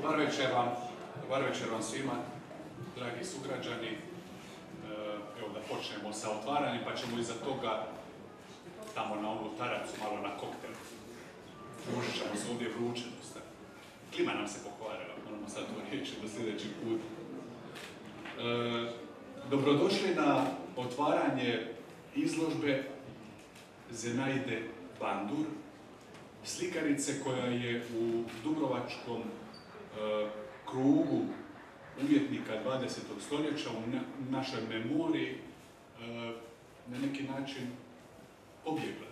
Dobar večer vam svima, dragi sugrađani. Evo da počnemo sa otvaranjem, pa ćemo iza toga tamo na onu taracu malo na koktel. Družit ćemo se ovdje vrućenost. Klima nam se pokvarila, moramo sad to reći do sljedeći put. Dobrodošli na otvaranje izložbe Zenaide Bandur, slikarice koja je u dubrovačkom krugu umjetnika 20. stoljeća u našoj memoriji na neki način pobjegla,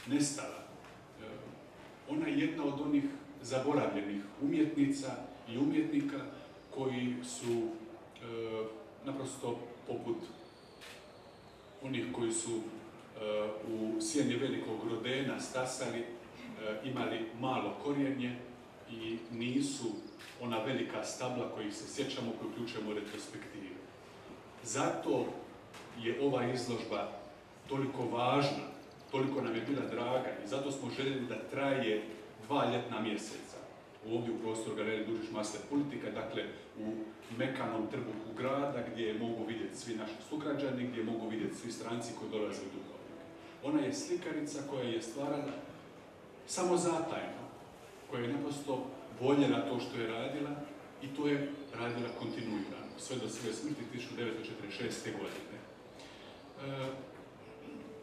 nestala. Ona je jedna od onih zaboravljenih umjetnica i umjetnika koji su naprosto poput onih koji su u sjeni velikog rodena stasali, imali malo korijenje i nisu ona velika stabla kojih se sjećamo, koju uključujemo u retrospektivu. Zato je ova izložba toliko važna, toliko nam je bila draga i zato smo željeli da traje 2 ljetna mjeseca. Ovdje u prostoru Galerije Đurić Masle Politika, dakle u mekanom trbuhu grada gdje mogu vidjeti svi naši sugrađani, gdje mogu vidjeti svi stranci koji dolaze u Dubrovnik. Ona je slikarica koja je stvarala samozatajno, koja je naprosto voljela to što je radila i to je radila kontinuirano, sve do svoje smrti 1946. godine.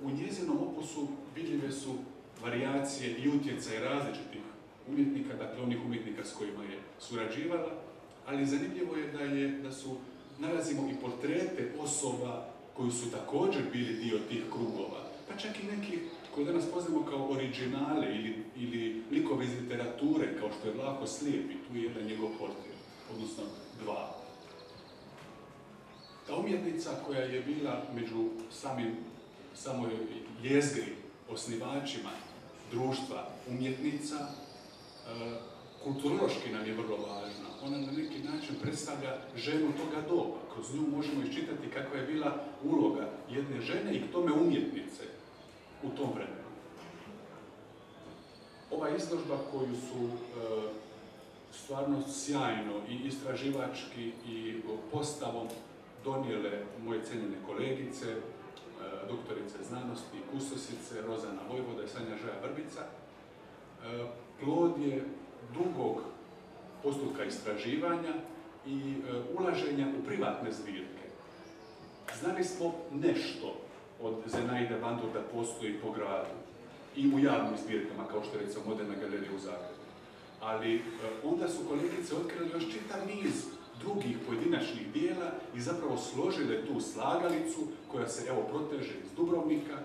U njezinom opusu vidljive su varijacije i utjecaje različitih umjetnika, dakle onih umjetnika s kojima je surađivala, ali zanimljivo je da nalazimo i portrete osoba koji su također bili dio tih krugova, pa čak i neki koji danas poznamo kao originale ili likove iz literature, kao što je Vlaho Slijep, i tu je jedan njegov portret, odnosno 2. Ta umjetnica koja je bila među samoj jezgri osnivačima društva umjetnica, kulturološki nam je vrlo važna. Ona na neki način predstavlja ženu toga doba. Kroz nju možemo iščitati kakva je bila uloga jedne žene i k tome umjetnice u tom vremenu. Ova izložba koju su stvarno sjajno i istraživački i postavom donijele moje cijenjene kolegice, doktorice znanosti i kustosice Rozana Vojvoda i Sanja Žaja-Vrbica, plod je dugog postupka istraživanja i ulaženja u privatne zbirke. Znali smo nešto od Zenaide Bandur da postoji po gradu i u javnim zbirkama, kao što je recimo Moderna galerija u Zagrebu. Ali onda su kolegice otkrili još čitav niz drugih pojedinačnih dijela i zapravo složile tu slagalicu koja se evo proteže iz Dubrovnika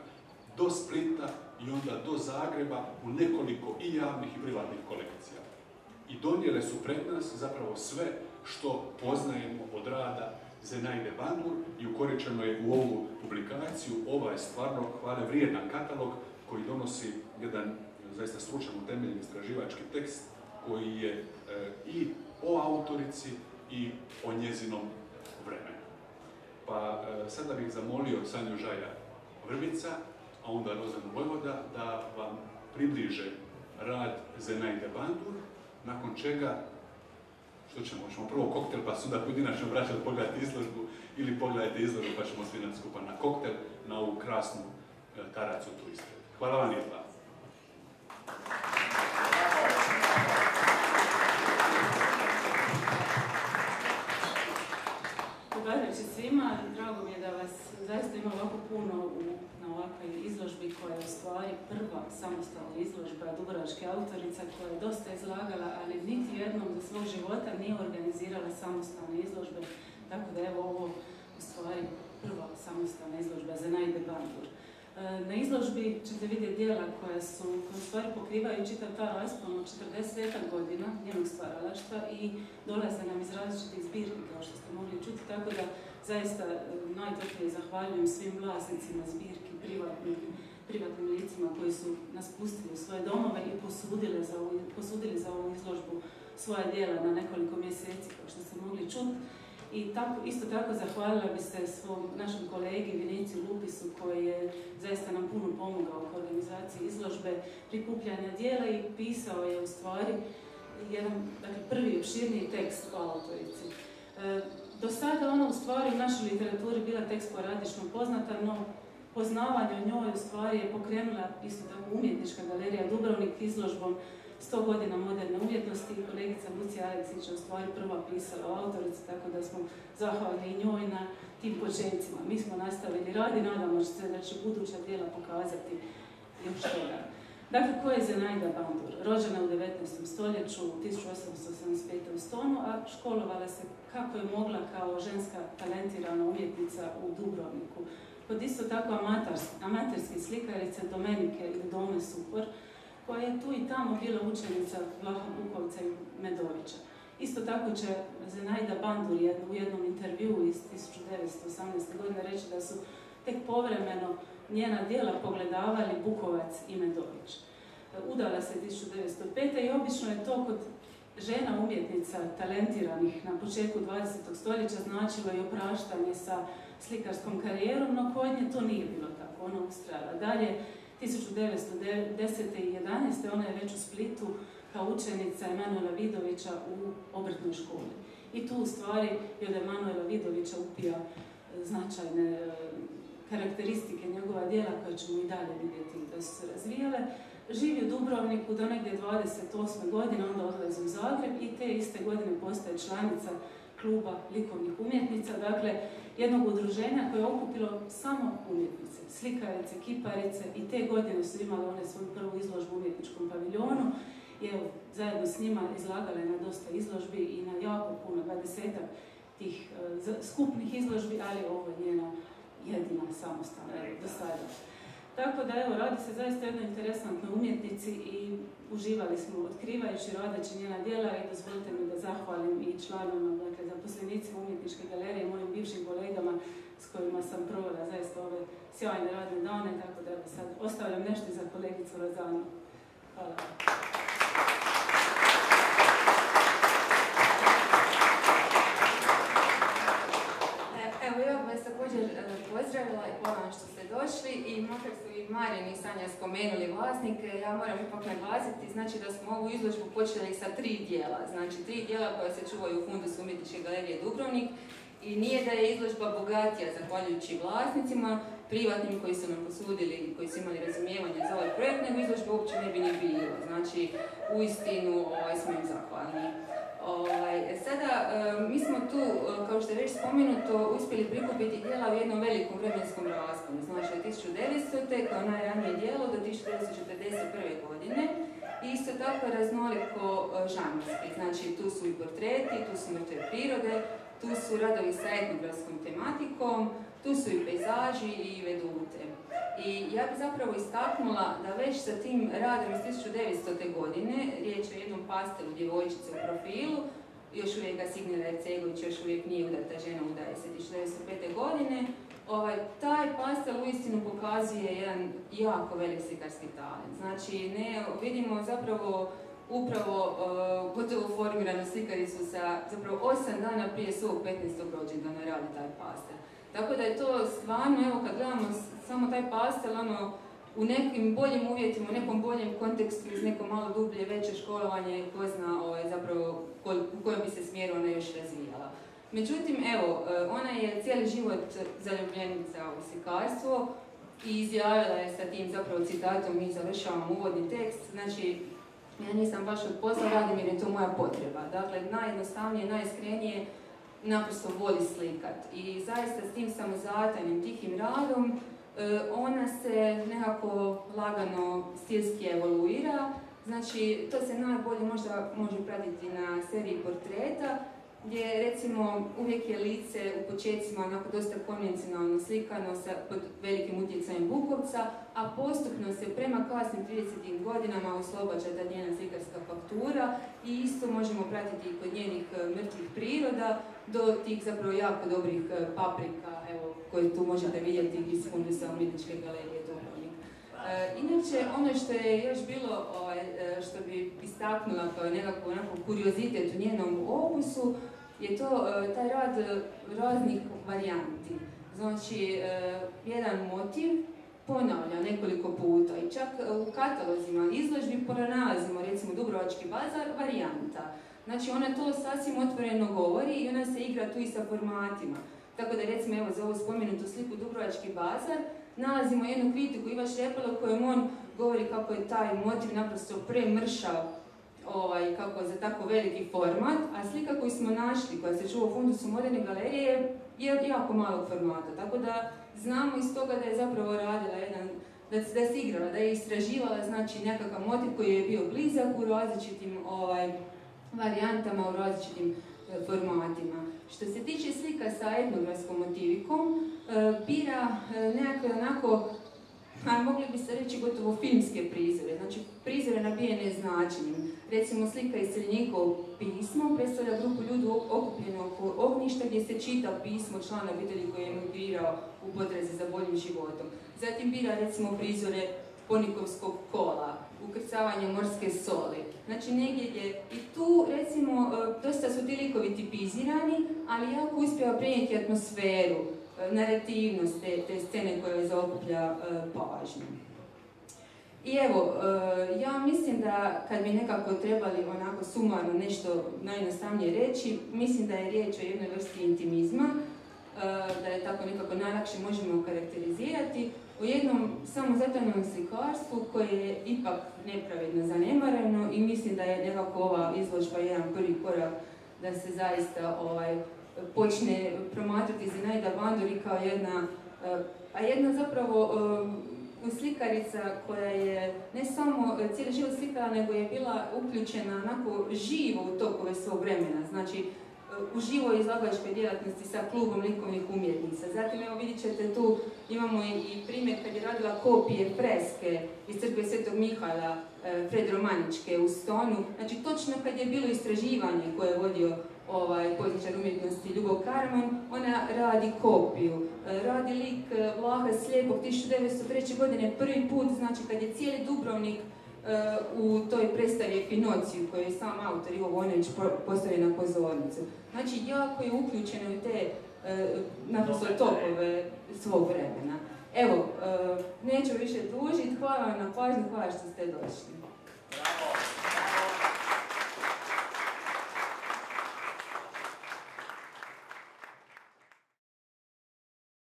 do Splita i onda do Zagreba u nekoliko i javnih i privatnih kolekcija. I donijele su pred nas zapravo sve što poznajemo od rada Zenaide Bandur i ukoričeno je u ovu publikaciju. Ova je stvarno hvale vrijedan katalog koji donosi jedan zaista stručan utemeljen istraživački tekst koji je i o autorici i o njezinom vremenu. Pa sada bih zamolio Sanju Žaja-Vrbica, a onda Rozanu Vojvoda da vam približe rad Zenaide Bandur, nakon čega, što ćemo? Ćemo prvo koktel, pa se onda pojedinačno vraćati pogledati izložbu, ili pogledajte izložbu pa ćemo svi skupa na koktel, na ovu krasnu taracu tu ispred. Hvala vam lijepa. Dobar večer svima, drago mi je da vas zaista ima ovako puno na ovakvoj izložbi koja je u stvari prva samostalna izložba dubrovačke autorica koja je dosta izlagala, ali niti jednom za svog života nije organizirala samostalne izložbe, tako da evo ovo u stvari prva samostalna izložba Zenaide Bandur. Na izložbi ćete vidjeti dijela koja u stvari pokrivaju čitav ta raspon od 40 godina njenog stvaralaštva i dolaze nam iz različitih zbirki, kao što ste mogli čuti, tako da zaista najtoplije zahvaljujem svim vlasnicima zbirki, privatnim licima koji su nas pustili u svoje domove i posudili za ovu izložbu svoja dijela na nekoliko mjeseci, kao što ste mogli čuti. I isto tako zahvalila bi se svom našem kolegi Viniciju Lupisu koji je zaista nam puno pomogao u organizaciji izložbe, prikupljanja dijela i pisao je u stvari jedan prvi opširniji tekst o autorici. Do sada ona u stvari u našoj literaturi bila tek sporadično poznata, no poznavanje o njoj u stvari je pokrenula isto tako umjetnička galerija Dubrovnik izložbom 100 godina moderne umjetnosti i kolegica Lucija Aleksić je u stvari prva pisala o autorici, tako da smo zahvalni i njoj na tim početcima. Mi smo nastavili rad i nadamo se da će buduća djela pokazati još toga. Dakle, ko je Zenaida Bandur? Rođena u 19. stoljeću, 1875. u Stonu, a školovala se kako je mogla kao ženska talentirana umjetnica u Dubrovniku. Kod isto tako amaterske slikarice Domenike ili Dome Supor, koja je tu i tamo bila učenica Vlaha Bukovca i Medovića. Isto tako će Zenaida Bandur u jednom intervjuu iz 1918. godine reći da su tek povremeno njena djela pogledavali Bukovac i Medović. Udala se 1905. i obično je to kod žena umjetnica talentiranih na početku 20. stoljeća značilo i opraštanje sa slikarskom karijerom, no kod nje to nije bilo tako, ona ustrajala. Dalje, 1910. i 19. ona je već u Splitu kao učenica Emanuela Vidovića u obrtnoj školi. I tu u stvari je od Emanuela Vidovića upija značajne karakteristike njegova djela koje ćemo i dalje vidjeti da su se razvijale. Živi u Dubrovniku do negdje 28. godine, onda odlazi u Zagreb i te iste godine postaje članica kluba likovnih umjetnica, dakle jednog udruženja koje je okupilo samo umjetnice, slikarice, kiparice i te godine su imale one svoju prvu izložbu u umjetničkom paviljonu i evo, zajedno s njima izlagala je na dosta izložbi i na jako puno, 20-ak tih skupnih izložbi, ali ovo je njena jedina samostalna do sada. Tako da, evo, radi se zaista jednoj interesantnoj umjetnici i uživali smo otkrivajući, radeći njena djela i dozvolite mi da zahvalim i članovima, dakle, zaposlenicima umjetničke galerije i mojim bivšim kolegama s kojima sam provela zaista ove sjajne radne dane, tako da, evo, sad ostavljam nešto za kolegicu Rozanu. Hvala. Također pozdravila i hvala vam što ste došli i makar su i Marijan i Sanja spomenuli vlasnike, ja moram ipak naglasiti znači da smo ovu izložbu počeli sa 3 dijela, znači 3 dijela koja se čuvaju u Fundusu umjetničke galerije Dubrovnik i nije da je izložba bogatija zahvaljujući vlasnicima, privatnim koji su nam posudili i koji su imali razumijevanje za ovaj projekt, nego izložba uopće ne bi ni bilo, znači uistinu smo im zahvalni. Sada, mi smo tu, kao što je već spomenuto, uspjeli prikupiti djela u jednom velikom vremenskom rasponu, znači od 1900. kao najranije djelo do 1941. godine i isto tako raznoliko žanrski, znači tu su i portreti, tu su mrtve prirode, tu su radovi sa etnografskom tematikom, tu su i pejzaži i vedute. I ja bih zapravo istaknula da već sa tim radom iz 1900. godine, riječ je o jednom pastelu djevojčice u profilu, još uvijek ga Signira Ercegović još uvijek nije udata žena, udaje se 1905. godine, taj pastel uistinu pokazuje jedan jako velik slikarski talent. Znači, vidimo zapravo upravo gotovo formiranu slikaricu sa zapravo 8 dana prije svog 15. rođendana radi taj pastel. Tako da je to stvarno, evo kad gledamo samo taj pastel, u nekim boljim uvjetima, u nekom boljem kontekstu, iz neko malo dublje, veće školovanje, ko zna zapravo u kojem bi se smjeru ona još razvijala. Međutim, evo, ona je cijeli život zaljubljenica u slikarstvo i izjavila je sa tim zapravo citatom, mi završavamo uvodni tekst, znači, ja nisam baš od posla radim jer je to moja potreba. Dakle, najjednostavnije, najiskrenije, naprosto voli slikat. I zaista s tim samozatajnim, tihim radom, ona se nekako lagano stilski evoluira. Znači, to se najbolje možda može pratiti na seriji portreta, gdje recimo uvijek je lice u početcima onako dosta konvencionalno slikano pod velikim utjecajem Bukovca, a postupno se prema kasnim 30. godinama oslobađa ta njena slikarska faktura i isto možemo pratiti kod njenih mrtvih priroda do tih zapravo jako dobrih paprika, evo, koje tu možete vidjeti iz Fundusa umjetničke galerije Dubrovnik. Inače, ono što je još bilo, što bi istaknula kao nekako kuriozitet u njenom opusu, je to taj rad raznih varijanti. Znači, jedan motiv, ponavlja nekoliko puta i čak u katalozima izložbi pronalazimo recimo Dubrovački bazar varijanta. Znači ona to sasvim otvoreno govori i ona se igra tu i sa formatima. Tako da recimo evo za ovu spomenutu sliku Dubrovački bazar nalazimo jednu kritiku Iva Šrepela u kojem on govori kako je taj motiv naprosto premršav kako za tako veliki format, a slika koju smo našli, koja se čuva u fundusu Moderne galerije, je jako malog formata. Tako da znamo iz toga da je zapravo radila da se igrala, da je istraživala znači nekakav motiv koji je bio blizak u različitim varijantama, u različitim formatima. Što se tiče slika sa etnografskom motivikom, bira nekakve onako, mogli bi se reći gotovo filmske prizore, znači prizore nabijene značenjem. Recimo slika Iseljenikovo pismo predstavlja grupu ljudi okupljenu oko ognjišta gdje se čita pismo člana obitelji koji je emigrirao u potrazi za boljim životom. Zatim bira recimo prizore Ponikovskog kola, ukrcavanja morske soli. Znači negdje je i tu recimo dosta su ti likovi tipizirani, ali jako uspjeva prenijeti atmosferu, narativnost te scene koja zaokuplja pažnju. I evo, ja mislim da kad bi nekako trebali onako sumarno nešto najjednostavnije reći, mislim da je riječ o jednoj vrsti intimizma, da je tako nekako najlakše možemo karakterizirati, o jednom samozatajnom slikarstvu koje je ipak nepravedno zanemareno i mislim da je nekako ova izložba jedan prvi korak da se zaista počne promatrati Zinaida Bandori kao jedna zapravo slikarica koja je ne samo cijeli život slikala, nego je bila uključena onako živo u tokove svog vremena, znači u živoj izlagačkoj djelatnosti sa klubom likovnih umjetnica. Zatim, evo vidjet ćete tu, imamo i primjer kad je radila kopije freske iz crkve Svetog Mihajla Fred Romaničke u Stonu. Znači, točno kad je bilo istraživanje koje je vodio povjesničar umjetnosti Ljubov Karaman, ona radi kopiju. Radi lik Vlaha Slijepog 1903. godine prvi put, znači kad je cijeli Dubrovnik u toj predstavi Finociju koju je sam autor Ivo Vojnović postavio na pozornicu. Znači, jako je uključeno u te naprosto tokove svog vremena. Evo, neću više dužiti, hvala vam na pažnju, hvala što ste došli. Bravo.